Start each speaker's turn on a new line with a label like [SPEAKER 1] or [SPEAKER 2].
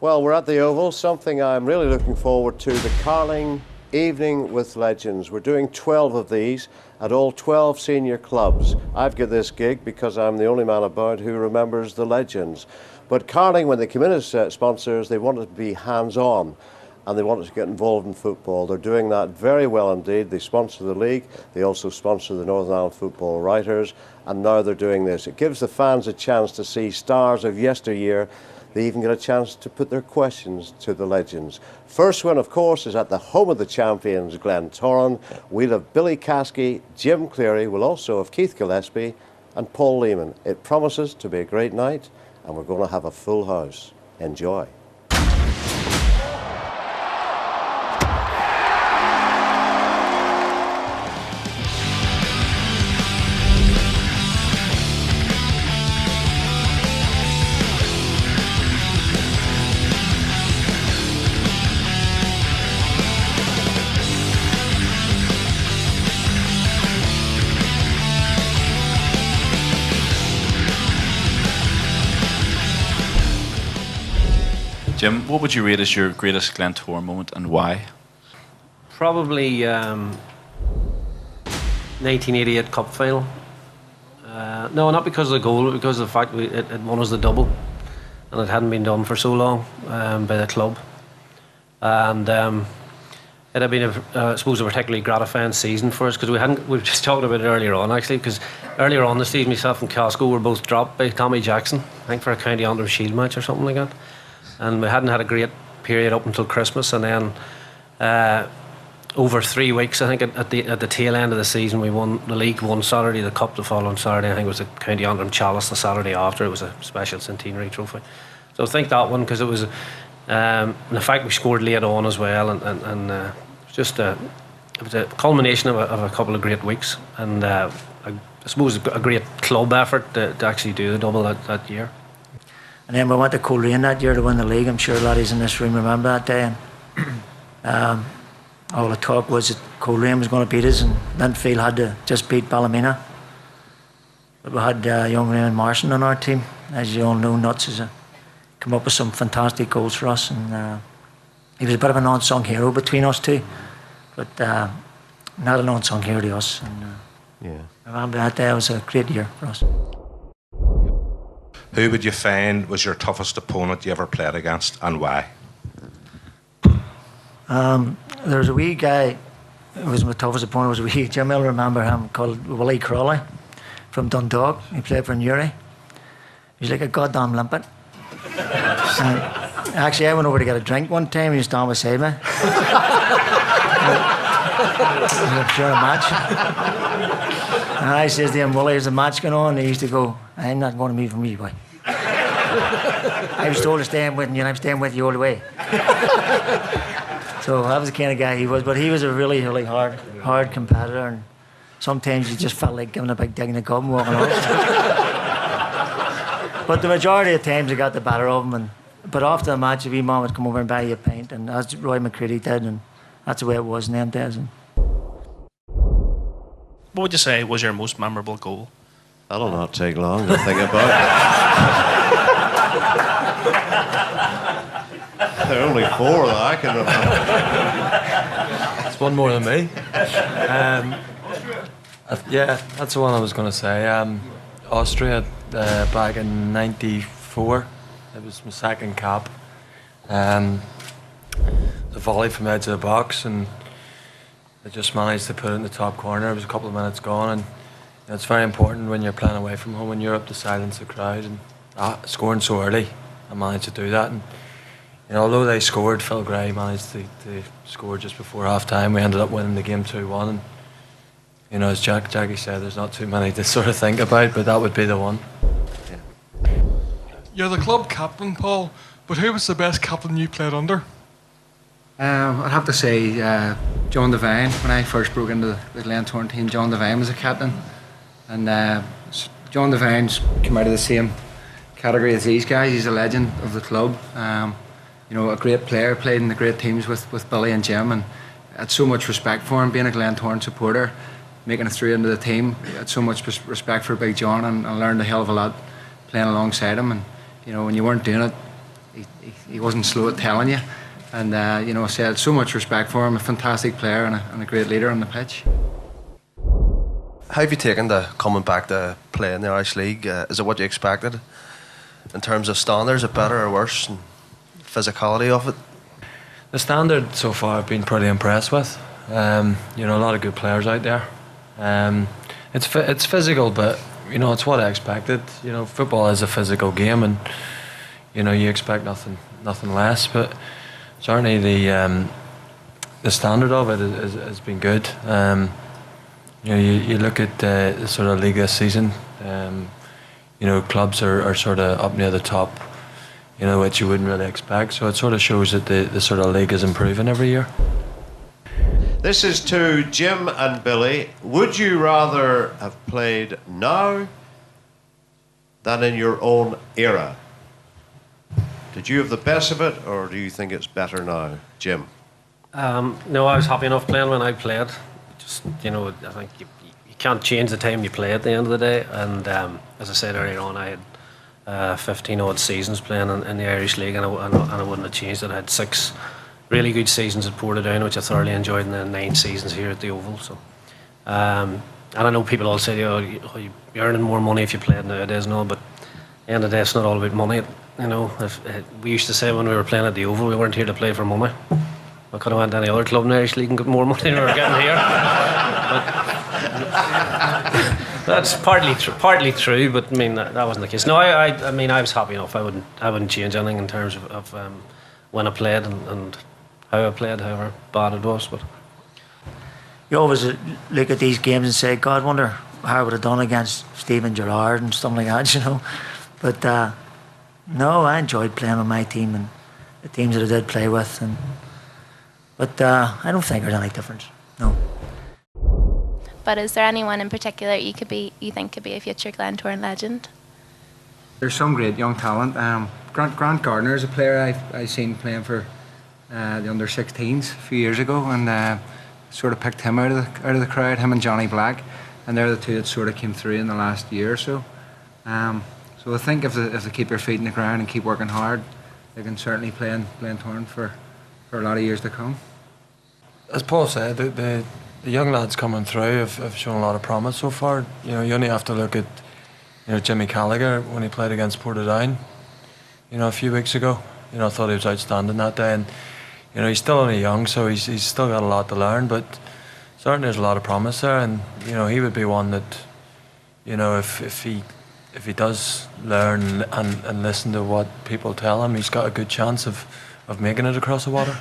[SPEAKER 1] Well, we're at the Oval, something I'm really looking forward to, the Carling Evening with Legends. We're doing 12 of these at all 12 senior clubs. I've got this gig because I'm the only man about who remembers the legends. But Carling, when they came in as sponsors, they wanted to be hands-on and they wanted to get involved in football. They're doing that very well indeed. They sponsor the league, they also sponsor the Northern Ireland Football Writers, and now they're doing this. It gives the fans a chance to see stars of yesteryear. They even get a chance to put their questions to the legends. First one, of course, is at the home of the champions, Clentoran. We'll have Billy Caskey, Jim Cleary, we'll also have Keith Gillespie and Paul Lehman. It promises to be a great night, and we're going to have a full house. Enjoy.
[SPEAKER 2] Jim, what would you rate as your greatest Clentoran moment and why?
[SPEAKER 3] Probably 1988 Cup final. No, not because of the goal, but because of the fact it won us the double, and it hadn't been done for so long by the club. And it had been, I suppose, a particularly gratifying season for us because we just talked about it earlier on actually. Because earlier on the season, myself and Casco were both dropped by Tommy Jackson, I think for a County Under Shield match or something like that. And we hadn't had a great period up until Christmas, and then over 3 weeks, I think at the tail end of the season, we won the league one Saturday, the cup the following Saturday. I think it was the County Antrim Chalice the Saturday after. It was a special centenary trophy. So I think that one, because it was, and the fact we scored late on as well, and it was a culmination of a couple of great weeks, and I suppose a great club effort to actually do the double that year.
[SPEAKER 4] And then we went to Coleraine that year to win the league. I'm sure laddies in this room remember that day. And all the talk was that Coleraine was going to beat us and Linfield had to just beat Ballymena. But we had young Raymond Marson on our team. As you all know, Nuts has come up with some fantastic goals for us. And he was a bit of an unsung hero between us two. But not an unsung hero to us. And,
[SPEAKER 1] yeah.
[SPEAKER 4] I remember that day. It was a great year for us.
[SPEAKER 5] Who would you find was your toughest opponent you ever played against, and why?
[SPEAKER 4] There's a wee guy who was my toughest opponent. Was a wee, Jim will remember him, called Willie Crawley from Dundalk. He played for Newry. He's like a goddamn limpet. Actually, I went over to get a drink one time. He was down beside me. During a match. And I says to him, Willie, there's a match going on. And he used to go, I'm not going to meet from you, boy. I was told to stay with you, and I'm staying with you all the way. So that was the kind of guy he was. But he was a really, really hard competitor. And sometimes you just felt like giving a big dig in the gut and walking off. But the majority of times I got the better of him. But after the match, a wee man would come over and buy you a pint. And as Roy McCready did. And that's the way it was in them days.
[SPEAKER 6] What would you say was your most memorable goal?
[SPEAKER 1] That'll not take long to think about. There are only 4 that I can remember.
[SPEAKER 7] It's one more than me. Yeah, that's the one I was going to say. Austria, back in '94. It was my second cap. The volley from the edge of the box, and I just managed to put it in the top corner. It was a couple of minutes gone, and it's very important when you're playing away from home in Europe to silence the crowd. And scoring so early, I managed to do that. And although they scored, Phil Gray managed to score just before half time. We ended up winning the game 2-1. And as Jackie said, there's not too many to sort of think about, but that would be the one.
[SPEAKER 8] Yeah. You're the club captain, Paul, but who was the best captain you played under?
[SPEAKER 9] I'd have to say John Devine. When I first broke into the Clentoran team, John Devine was a captain. And John Devine's come out of the same category as these guys. He's a legend of the club. A great player, played in the great teams with Billy and Jim, and I had so much respect for him, being a Clentoran supporter, making it through into the team. I had so much respect for Big John, and I learned a hell of a lot playing alongside him. And when you weren't doing it, he wasn't slow at telling you. And you know, I said so much respect for him, a fantastic player and a great leader on the pitch.
[SPEAKER 10] How have you taken to coming back to play in the Irish League? Is it what you expected? In terms of standards, is it better or worse? And physicality of it?
[SPEAKER 7] The standard so far I've been pretty impressed with. You know, a lot of good players out there. It's physical, but you know, it's what I expected. You know, football is a physical game, and you know, you expect nothing less. But certainly the standard of it has been good. You know, you look at the sort of league this season. You know, clubs are sort of up near the top. You know, which you wouldn't really expect. So it sort of shows that the sort of league is improving every year.
[SPEAKER 1] This is to Jim and Billy. Would you rather have played now than in your own era? Did you have the best of it, or do you think it's better now, Jim?
[SPEAKER 3] No, I was happy enough playing when I played. Just, you know, I think you can't change the time you play at the end of the day. And as I said earlier on, I had 15 odd seasons playing in the Irish League, and I wouldn't have changed it. I had 6 really good seasons at Portadown, which I thoroughly enjoyed, and then 9 seasons here at the Oval. So, and I know people all say, "Oh, you're earning more money if you play nowadays," and all, but at the end of the day, it's not all about money. You know, we used to say when we were playing at the Oval, we weren't here to play for money. We could have went to any other club in the Irish League and got more money than we were getting here. That's partly true, but I mean that wasn't the case. No, I mean I was happy enough. I wouldn't change anything in terms of when I played and how I played, however bad it was. But
[SPEAKER 4] You always look at these games and say, God, wonder how I would have done against Steven Gerrard and stuff like that, you know. But no, I enjoyed playing with my team and the teams that I did play with, but I don't think there's any difference. No.
[SPEAKER 11] But is there anyone in particular you think could be a future Clentoran legend?
[SPEAKER 9] There's some great young talent. Grant Gardner is a player I seen playing for the under-16s a few years ago, and sort of picked him out of the crowd. Him and Johnny Black, and they're the two that sort of came through in the last year or so. So I think if they keep their feet in the ground and keep working hard, they can certainly play in Glentoran for a lot of years to come.
[SPEAKER 7] As Paul said, the young lads coming through have shown a lot of promise so far. You know, you only have to look at Jimmy Callagher when he played against Portadown, a few weeks ago. I thought he was outstanding that day, and he's still only young, so he's still got a lot to learn. But certainly there's a lot of promise there, and he would be one that, if he does learn and listen to what people tell him, he's got a good chance of making it across the water.